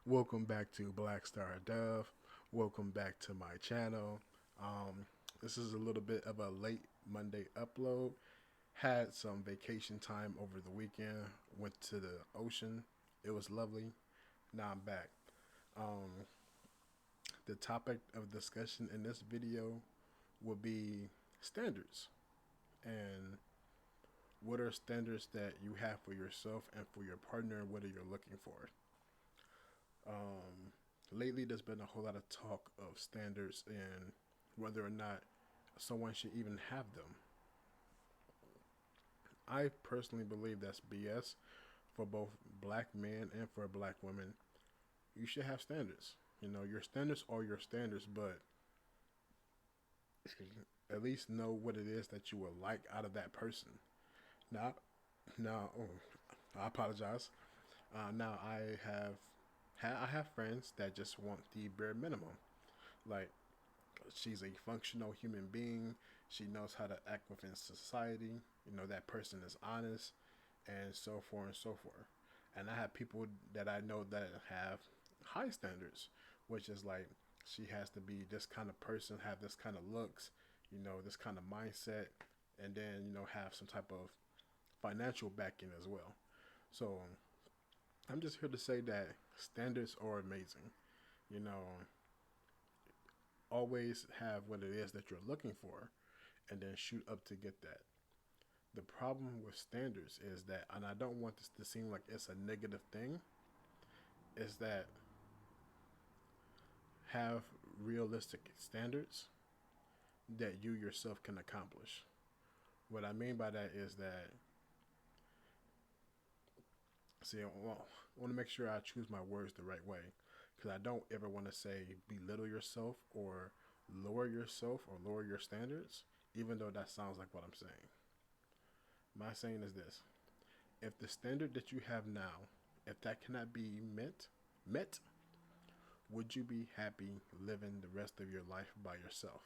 Welcome back to Black Star Dove. Welcome back to my channel. Um, this is a little bit of a late Monday upload. Had some vacation time over the weekend. Went to the ocean. It was lovely. Now I'm back. Um, the topic of discussion in this video will be standards and what are standards that you have for yourself and for your partner. What are you looking for? Um, Lately, there's been a whole lot of talk of standards and whether or not someone should even have them. I personally believe that's BS for both black men and for black women. You should have standards. You know, your standards are your standards, but at least know what it is that you would like out of that person. Now, now, I apologize. Now I have friends that just want the bare minimum. Like she's a functional human being. She knows how to act within society. You know, that person is honest and so forth and so forth. And I have people that I know that have high standards, which is like she has to be this kind of person, have this kind of looks, you know, this kind of mindset, and then, you know, have some type of financial backing as well. So I'm just here to say that standards are amazing. You know, always have what it is that you're looking for and then shoot up to get that. The problem with standards is that, and I don't want this to seem like it's a negative thing, is that have realistic standards that you yourself can accomplish. What I mean by that is that, see, I want to make sure I choose my words the right way because I don't ever want to say belittle yourself or lower your standards, even though that sounds like what I'm saying. My saying is this: if the standard that you have now, if that cannot be met, would you be happy living the rest of your life by yourself?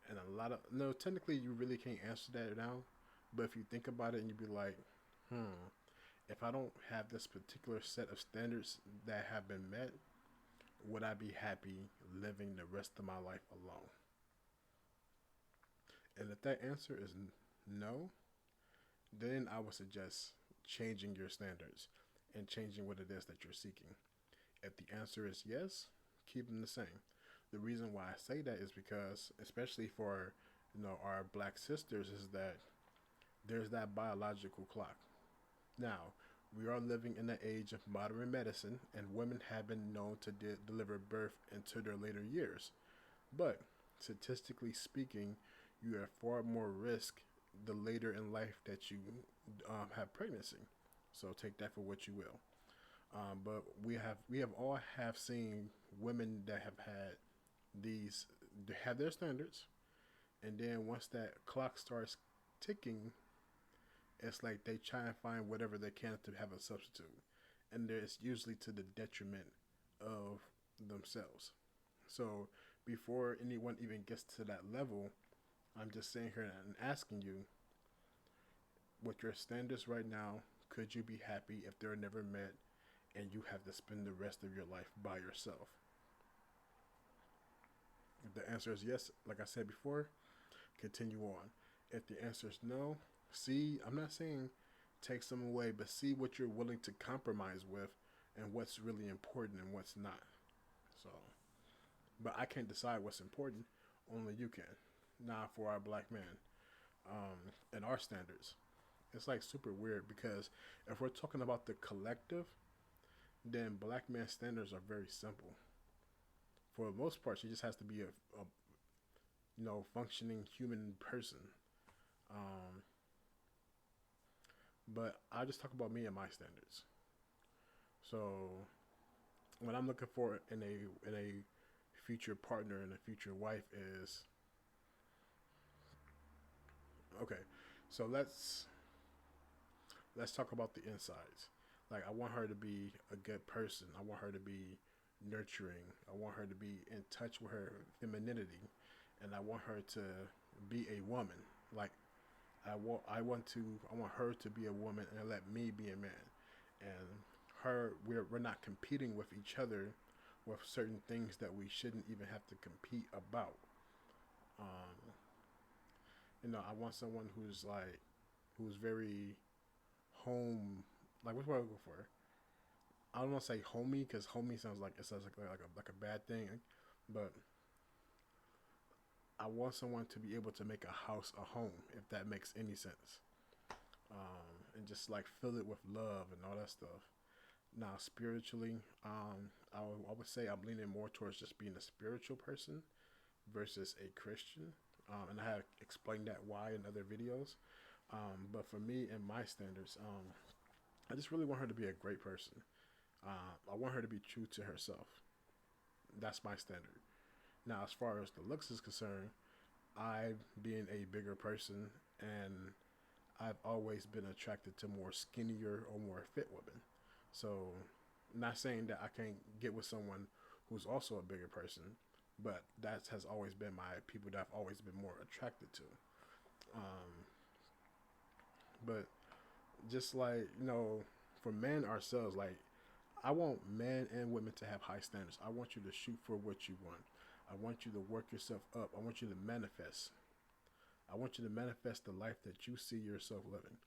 And a lot of no, technically you really can't answer that now, but if you think about it and you be like, if I don't have this particular set of standards that have been met, would I be happy living the rest of my life alone? And if that answer is no, then I would suggest changing your standards and changing what it is that you're seeking. If the answer is yes, keep them the same. The reason why I say that is because, especially for our black sisters, is that there's that biological clock. Now, we are living in the age of modern medicine, and women have been known to deliver birth into their later years. But statistically speaking, you have far more risk the later in life that you have pregnancy. So take that for what you will. But we have all have seen women that have had these they have their standards, and then once that clock starts ticking, it's like they try and find whatever they can to have a substitute, and it's usually to the detriment of themselves. So before anyone even gets to that level, I'm just sitting here and asking you, with your standards right now, could you be happy if they're never met and you have to spend the rest of your life by yourself? If the answer is yes, like I said before, continue on. If the answer is no, see, I'm not saying take some away, but see what you're willing to compromise with and what's really important and what's not. So, but I can't decide what's important. Only you can. Now, for our black men and our standards, it's like super weird because if we're talking about the collective, then black man standards are very simple. For the most part, she just has to be a functioning human person. Um, but I just talk about me and my standards. So what I'm looking for in a future partner and a future wife is okay. So let's talk about the insides. Like I want her to be a good person. I want her to be nurturing. I want her to be in touch with her femininity, and I want her to be a woman. Like I want her to be a woman and let me be a man. and we're not competing with each other with certain things that we shouldn't even have to compete about. Um, I want someone who's very home. Like, what's what I go for? I don't want to say homey because homey sounds like it sounds like a bad thing, but I want someone to be able to make a house a home, if that makes any sense, and just like fill it with love and all that stuff. Now, spiritually, I would say I'm leaning more towards just being a spiritual person versus a Christian, and I have explained that why in other videos. But for me and my standards, I just really want her to be a great person. I want her to be true to herself. That's my standard. Now, as far as the looks is concerned, I, being a bigger person, and I've always been attracted to more skinnier or more fit women. So, not saying that I can't get with someone who's also a bigger person, but that has always been my people that I've always been more attracted to. Um, but just like for men ourselves, like I want men and women to have high standards. I want you to shoot for what you want. I want you to work yourself up. I want you to manifest. I want you to manifest the life that you see yourself living.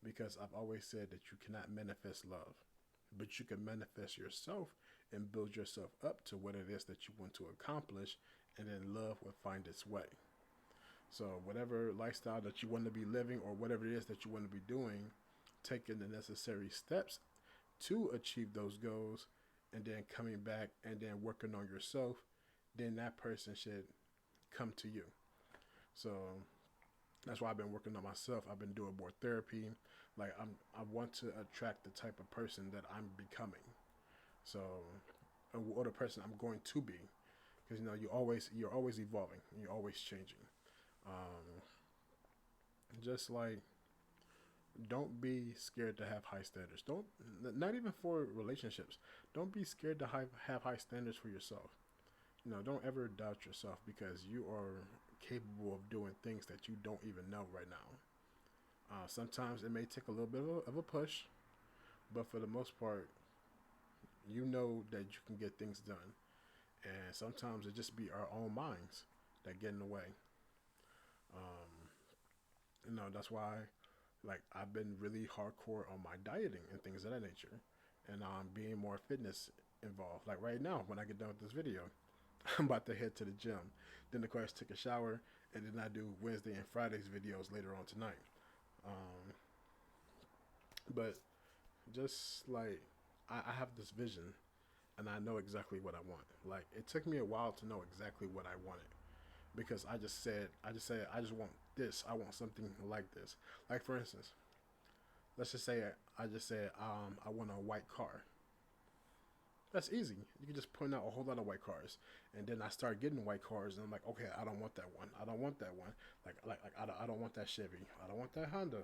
Because I've always said that you cannot manifest love, but you can manifest yourself and build yourself up to what it is that you want to accomplish, and then love will find its way. So, whatever lifestyle that you want to be living or whatever it is that you want to be doing, taking the necessary steps to achieve those goals, and then coming back and then working on yourself, then that person should come to you. So that's why I've been working on myself. I've been doing more therapy. Like I want to attract the type of person that I'm becoming. So, or the person I'm going to be, because you're always evolving. You're always changing. Um, just like don't be scared to have high standards. Don't not even for relationships. Don't be scared to have high standards for yourself. Don't ever doubt yourself because you are capable of doing things that you don't even know right now. Sometimes it may take a little bit of a push, but for the most part, you know that you can get things done. And sometimes it just be our own minds that get in the way. Um, that's why, like, I've been really hardcore on my dieting and things of that nature, and being more fitness involved. Like right now, when I get done with this video, I'm about to head to the gym. Then, of course, take a shower, and then I do Wednesday and Fridays videos later on tonight. Um, but just like I have this vision, and I know exactly what I want. Like it took me a while to know exactly what I wanted because I just want this. I want something like this. Like for instance, let's just say I just said I want a white car. That's easy. You can just point out a whole lot of white cars, and then I start getting white cars, and I'm like, okay, I don't want that one. I don't want that one. I don't want that Chevy. I don't want that Honda.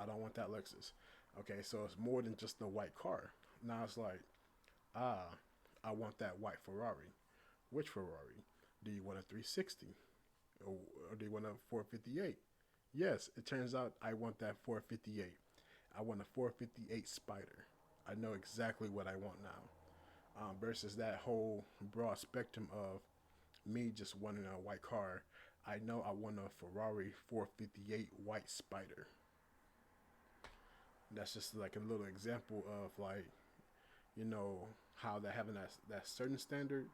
I don't want that Lexus. Okay, so it's more than just the white car. Now it's like, ah, I want that white Ferrari. Which Ferrari? Do you want a 360, or do you want a 458? Yes, it turns out I want that 458. I want a 458 Spider. I know exactly what I want now. Versus that whole broad spectrum of me just wanting a white car. I know I want a Ferrari 458 white Spider. That's just like a little example of like, you know, how they're having that certain standard,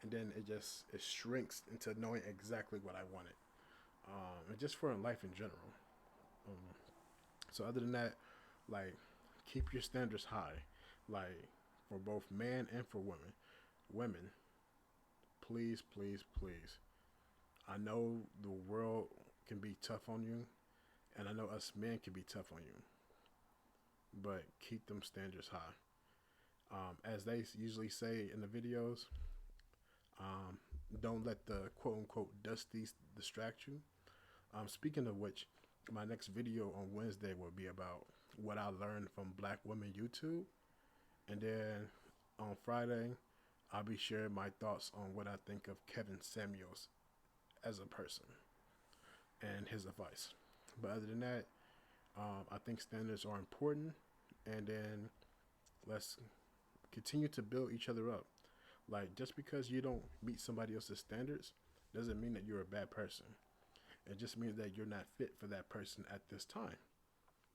and then it shrinks into knowing exactly what I wanted, and just for life in general. Um, so other than that, like keep your standards high, like for both men and for women. Women, please, please, please. I know the world can be tough on you, and I know us men can be tough on you, but keep them standards high. As they usually say in the videos, um, don't let the quote unquote dusties distract you. Speaking of which, my next video on Wednesday will be about what I learned from Black Women YouTube. And then on Friday, I'll be sharing my thoughts on what I think of Kevin Samuels as a person and his advice. But other than that, I think standards are important. and then let's continue to build each other up. Like, just because you don't meet somebody else's standards doesn't mean that you're a bad person. It just means that you're not fit for that person at this time.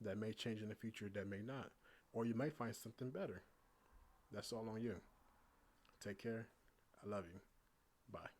That may change in the future, that may not. Or you might find something better. That's all on you. Take care. I love you. Bye.